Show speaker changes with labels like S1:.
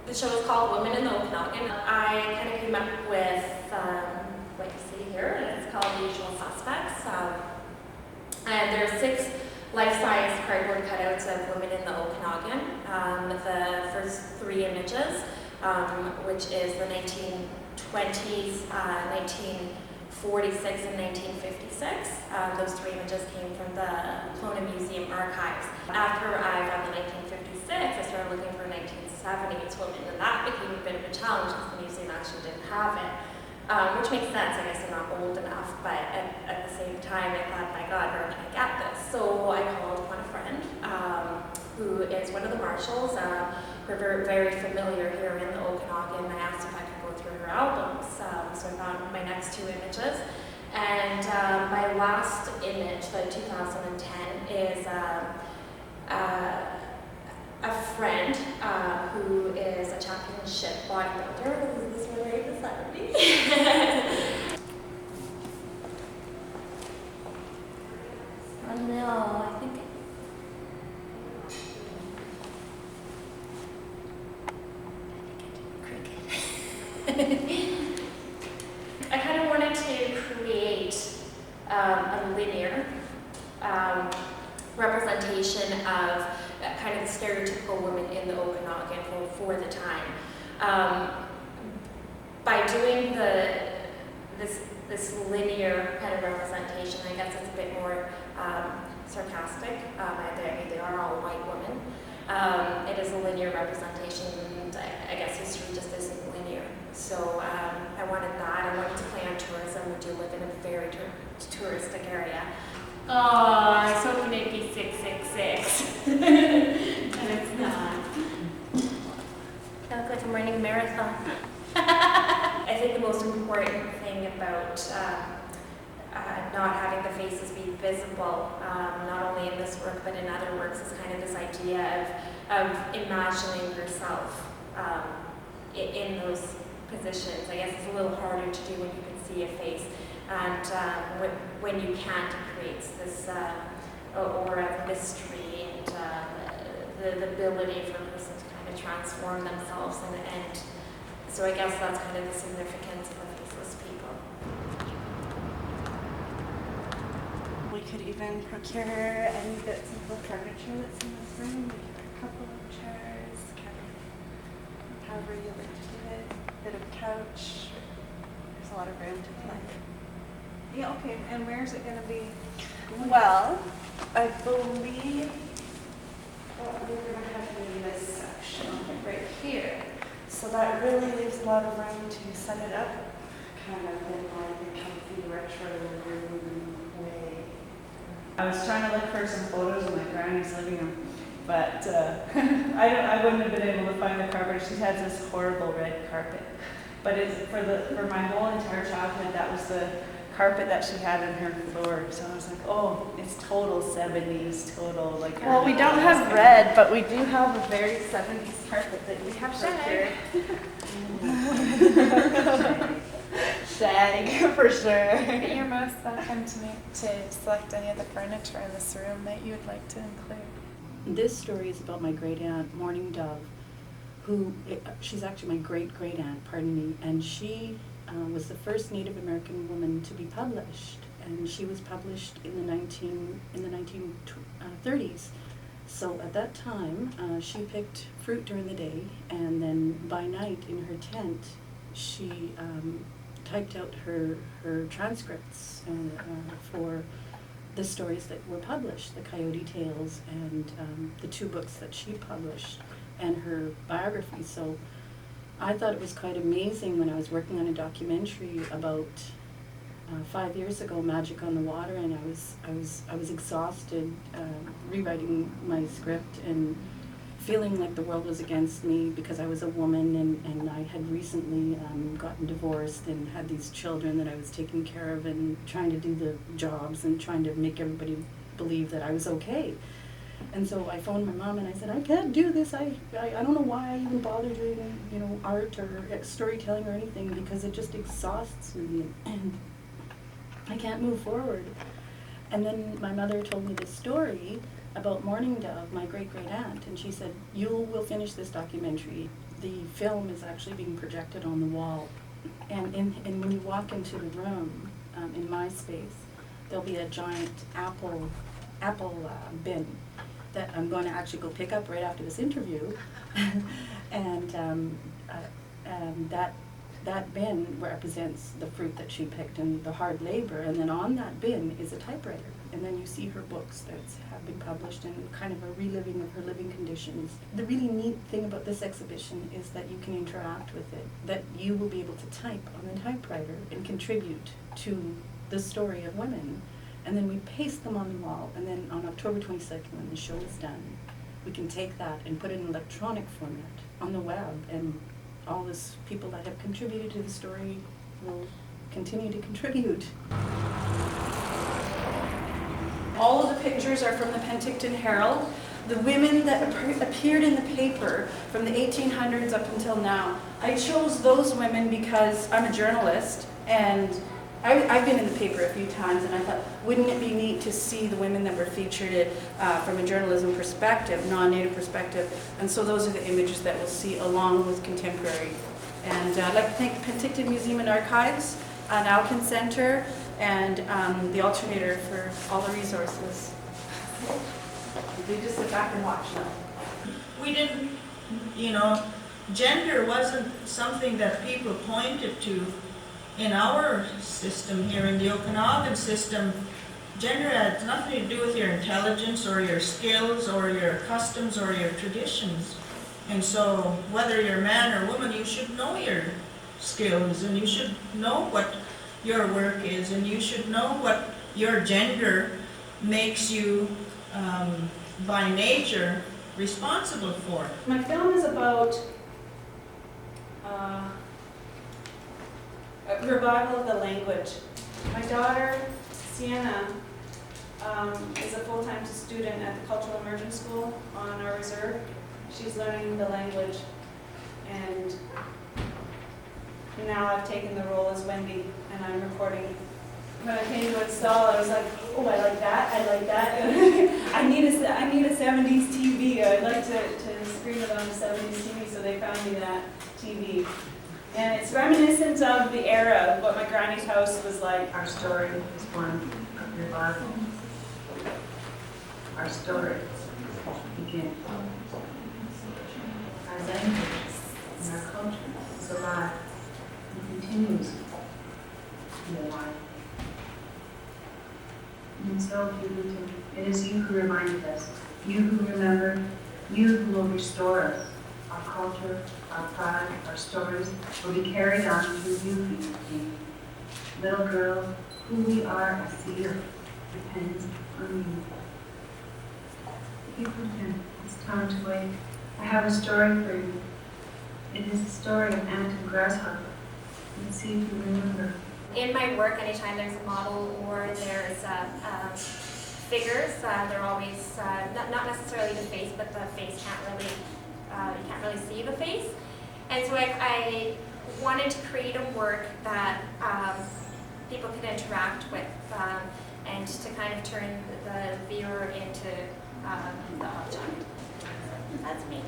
S1: The show is called Women in the Okanagan. I kind of came up with what you see here, and it's called The Usual Suspects. And there are 6 life-size cardboard cutouts of women in the Okanagan. The first 3 images, which is the 1920s, 1946, and 1956. Those 3 images came from the Kelowna Museum archives. After I found the 1956, I started looking for 1970s women, and that became a bit of a challenge because the museum actually didn't have it. Which makes sense, I guess I'm not old enough, but at the same time I thought, my God, where can I get this? So I called upon a friend who is one of the marshals. We're very familiar here in the Okanagan. I asked if I could go through her albums, so I found my next 2 images. And my last image, the 2010, is a friend who is a championship bodybuilder, who is right beside me. Oh no, I think cricket. I kind of wanted to create a linear representation of kind of the stereotypical woman in the Okanagan for the time. By doing this linear kind of representation, I guess it's a bit more sarcastic. They are all white women. It is a linear representation, and I guess history just isn't linear. So I wanted that. I wanted to play on tourism. We do live in a very touristic area. Oh, I was hoping it'd be 666. And it's not. Sounds like a morning marathon. I think the most important thing about not having the faces be visible, not only in this work but in other works, is kind of this idea of imagining yourself in those positions. I guess it's a little harder to do when you can see a face, and when you can't, it creates this aura of mystery and the ability for a person to kind of transform themselves, and so I guess that's kind of the significance of the faceless people.
S2: We could even procure any bits of the furniture that's in this room. We have a couple of chairs, kind of however you like to do it. A bit of couch. There's a lot of room to play.
S3: Yeah, okay, and where's it going to be?
S2: Well, I believe we're going to have to do this section right here. So that really leaves a lot of room to set it up kind of in like a comfy retro room way.
S4: I was trying to look for some photos of my granny's living room, but I wouldn't have been able to find the carpet. She has this horrible red carpet, but for my whole entire childhood, that was the carpet that she had on her floor. So I was like, oh, it's total 70s, total like.
S2: Well, we don't have red, but we do have a very 70s carpet that we have
S3: shag.
S2: Shag for sure.
S5: But you're most welcome to select any of the furniture in this room that you would like to include.
S6: This story is about my great aunt, Mourning Dove, she's actually my great aunt, pardon me, and she was the first Native American woman to be published, and she was published in the 1930s. So at that time, she picked fruit during the day, and then by night in her tent, she typed out her transcripts for the stories that were published, the Coyote Tales and the 2 books that she published, and her biography. So I thought it was quite amazing when I was working on a documentary about 5 years ago, Magic on the Water, and I was exhausted rewriting my script and feeling like the world was against me because I was a woman and I had recently gotten divorced and had these children that I was taking care of and trying to do the jobs and trying to make everybody believe that I was okay. And so I phoned my mom and I said, I can't do this. I don't know why I even bother doing, art or storytelling or anything, because it just exhausts me and I can't move forward. And then my mother told me this story about Mourning Dove, my great aunt, and she said, you will finish this documentary. the film is actually being projected on the wall. And when you walk into the room, in my space, there'll be a giant apple bin that I'm going to actually go pick up right after this interview. And that bin represents the fruit that she picked and the hard labor. And then on that bin is a typewriter. And then you see her books that have been published and kind of a reliving of her living conditions. The really neat thing about this exhibition is that you can interact with it, that you will be able to type on the typewriter and contribute to the story of women. And then we paste them on the wall, and then on October 22nd, when the show is done, we can take that and put it in electronic format on the web, and all these people that have contributed to the story will continue to contribute.
S2: All of the pictures are from the Penticton Herald. The women that appeared in the paper from the 1800s up until now. I chose those women because I'm a journalist, and I've been in the paper a few times, and I thought, wouldn't it be neat to see the women that were featured from a journalism perspective, non-native perspective, and so those are the images that we'll see along with contemporary. And I'd like to thank the Penticton Museum and Archives, Alternator Centre, and the Alternator for all the resources. They just sit back and watch now.
S3: We didn't, gender wasn't something that people pointed to in our system here, in the Okanagan system. Gender had nothing to do with your intelligence or your skills or your customs or your traditions. And so whether you're man or woman, you should know your skills, and you should know what your work is, and you should know what your gender makes you by nature responsible for.
S2: My film is about a revival of the language. My daughter, Sienna, is a full-time student at the Cultural Immersion School on our reserve. She's learning the language, and now I've taken the role as Wendy, and I'm recording. When I came to install, I was like, oh, I like that, I like that. I need a 70s TV. I'd like to screen it on a 70s TV, so they found me that TV. And it's reminiscent of the era of what my granny's house was like.
S7: Our story is one of revival. Our stories begin. Our language and our culture is alive and continues to be alive. And so, Luton, it is you who reminded us, you who remember, you who will restore us. Our culture, our pride, our stories will be carried on through you, Luton. Little girl, who we are as seer depends on you. Luton, it's time to wake. I have a story for you. It is the story of ant and grasshopper. Let's see if you remember.
S1: In my work, anytime there's a model or there's figures, they're always not necessarily the face, but the face you can't really see the face. And so I wanted to create a work that people could interact with, and to kind of turn the viewer into the object. That's me.